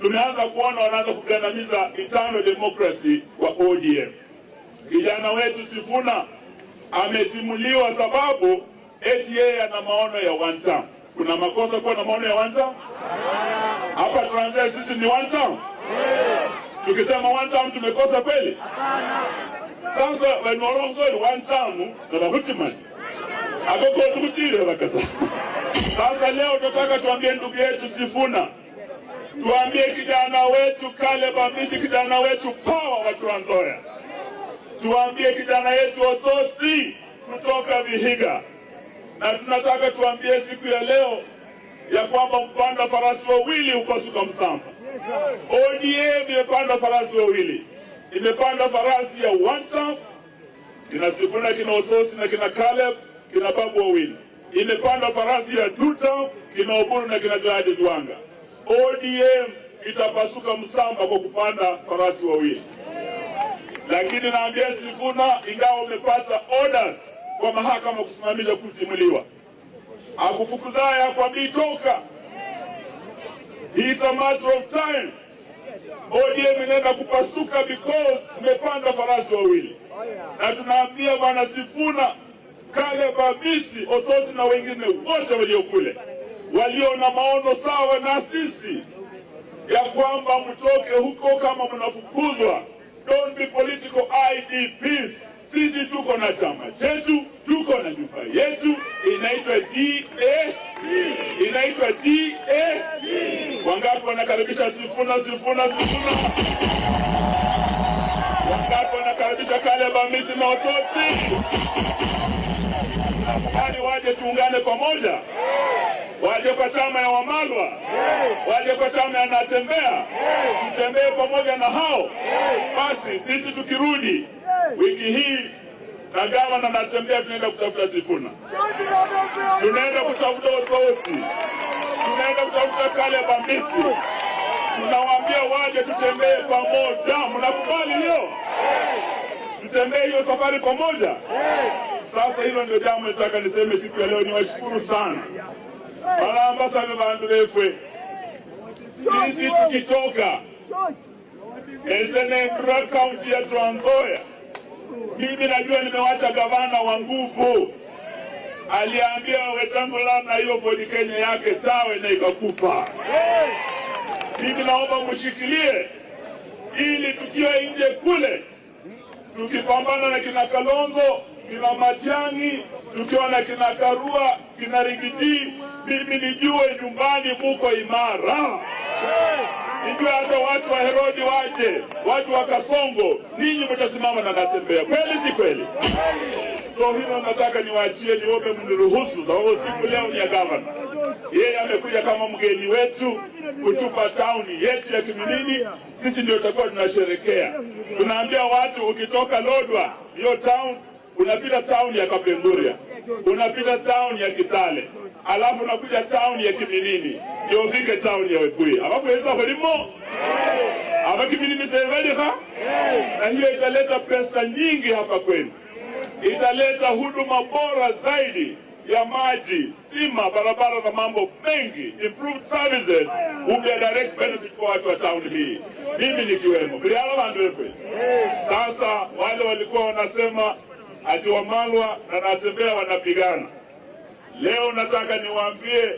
Tumeanza kuona wanaanza kugandamiza internal democracy wa ODM. Kijana wetu Sifuna ametimuliwa sababu eti yeye ana maono ya one term. Kuna makosa kuwa na maono ya one term? Hapa Trans Nzoia sisi ni one term? Tukisema one term tumekosa kweli? Sasa wanaolongo one term na bahutimani. Akoko tukutile bakasa. Sasa leo tunataka tuambie ndugu yetu Sifuna, tuambie kijana wetu Caleb Ambisi, kijana wetu Power wa Trans Nzoia, tuambie kijana yetu Otsoti kutoka Vihiga, na tunataka tuambie siku ya leo ya kwamba mpanda farasi wawili upasuka msamba. ODM imepanda farasi wawili, imepanda farasi ya one term, kina Sifuna, kina Otsoti na kina Caleb, kina Babu wawili. Imepanda farasi ya two term, kina Oburu na kina Gladys Wanga. ODM itapasuka msamba kwa kupanda farasi wawili. Lakini naambia Sifuna, ingawa umepata orders kwa mahakama kusimamisha kutimuliwa, akufukuzaye hakwambii toka. It's a matter of time. ODM inaenda kupasuka because umepanda farasi wawili. Na tunaambia bwana Sifuna, Caleb Ambisi, Otsoti na wengine wote walio kule, walio na maono sawa na sisi, ya kwamba mtoke huko kama mnafukuzwa. Don't be political IDPs. Sisi tuko na chama chetu, tuko na nyumba yetu, inaitwa DA, inaitwa DA. Wangapi wanakaribisha Sifuna? Wangapi wanakaribisha Caleb Ambisi na Otsoti? Hadi waje tuungane pamoja, waje kwa chama ya Wamalwa, waje kwa chama ya Natembea, mtembee pamoja na hao. Basi sisi tukirudi wiki hii na gavana Natembea, tunaenda kutafuta Sifuna, tunaenda kutafuta Otsoti, tunaenda kutafuta Caleb Ambisi. Tunawaambia waje tutembee pamoja. Mnakubali hiyo? Tutembee hiyo safari pamoja. Sasa hilo ndio jambo nataka niseme siku ya leo. Niwashukuru sana Balamba bantu befwe. Sisi tukitoka Esenendra County ya Trans Nzoia, mimi najua nimewacha gavana wa nguvu. Aliambia Wetangula na hiyo Ford Kenya yake tawe na ikakufa. Mimi naomba mshikilie ili tukiwa nje kule, tukipambana na kina Kalonzo, kina Matiang'i, tukiwa na kina Karua, kina Rigidi, mimi nijue nyumbani muko imara. Nijue hata watu wa Herodi waje, watu wa Kasongo, ninyi mtasimama na Natembea. Kweli si kweli? So hilo nataka niwaachie, niombe mniruhusu, sababu siku leo ni ya gavana. Yeye amekuja kama mgeni wetu kutupa tauni yetu ya Kiminini. Sisi ndio tutakuwa tunasherekea. Tunaambia watu, ukitoka Lodwar, hiyo town, unapita town ya Kapenguria, unapita town ya Kitale, alafu unakuja town ya Kiminini, ndio ufike town ya Webuye. Hapo weza kulimo? Hapa Kiminini sevaliha? Na hiyo italeta pesa nyingi hapa kwenu. Italeta huduma bora zaidi ya maji, stima, barabara na mambo mengi. Improved services will be a direct benefit kwa watu wa town hii, mimi nikiwemo. Sasa wale walikuwa wanasema ati Wamalwa na Natembea wanapigana, leo nataka niwaambie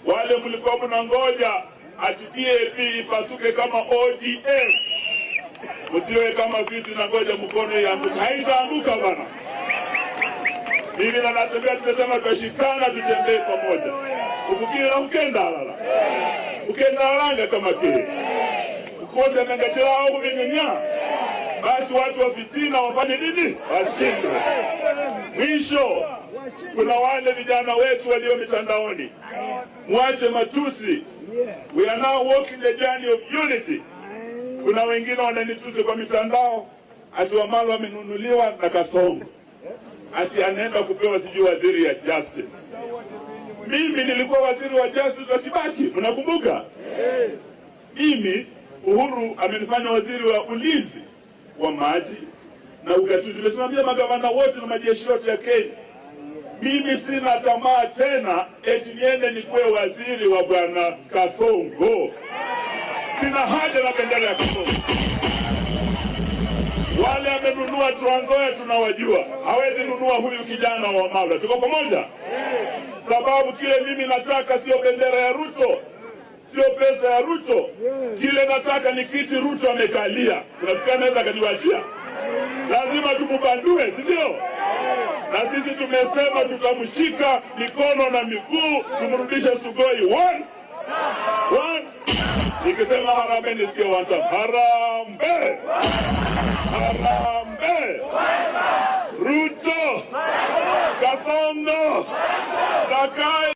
wale mlikuwa mnangoja ati DAP ipasuke kama ODM, msiwe kama visi na ngoja mkono ianguke. Haitaanguka bana. Mimi na Natembea tumesema tutashikana, tutembee pamoja. Ukukile na ukenda alanga kama kile ukose mengachela au kuvinyanya, basi watu wa fitina wafanye nini? Washindwe. Mwisho, kuna wale vijana wetu walio mitandaoni, mwache matusi. We are now walking the journey of unity. Kuna wengine wananitusi kwa mitandao ati Wamalwa amenunuliwa na Kasongo, ati anaenda kupewa sijui waziri ya justice. Mimi nilikuwa waziri wa justice wa Kibaki, mnakumbuka? Mimi Uhuru amenifanya waziri wa ulinzi wa maji na ugatuzi. Nimesimamia magavana wote na majeshi yote ya Kenya. Mimi sina tamaa tena eti niende nikuwe waziri wa bwana Kasongo. Sina haja na bendera ya Kisumu. Wale amenunua Trans Nzoia tunawajua, hawezi nunua huyu kijana wa Wamalwa. Tuko pamoja? Sababu kile mimi nataka sio bendera ya Ruto, sio pesa ya Ruto. Kile nataka ni kiti Ruto amekalia. Unafikiri anaweza akaniwachia? Lazima tumubandue, si ndio? Na sisi tumesema tutamshika mikono na miguu, tumrudishe Sugoi. One. Nikisema harambee nisikie one time. Harambee! Harambee! Ruto! Kasongo! Dakai!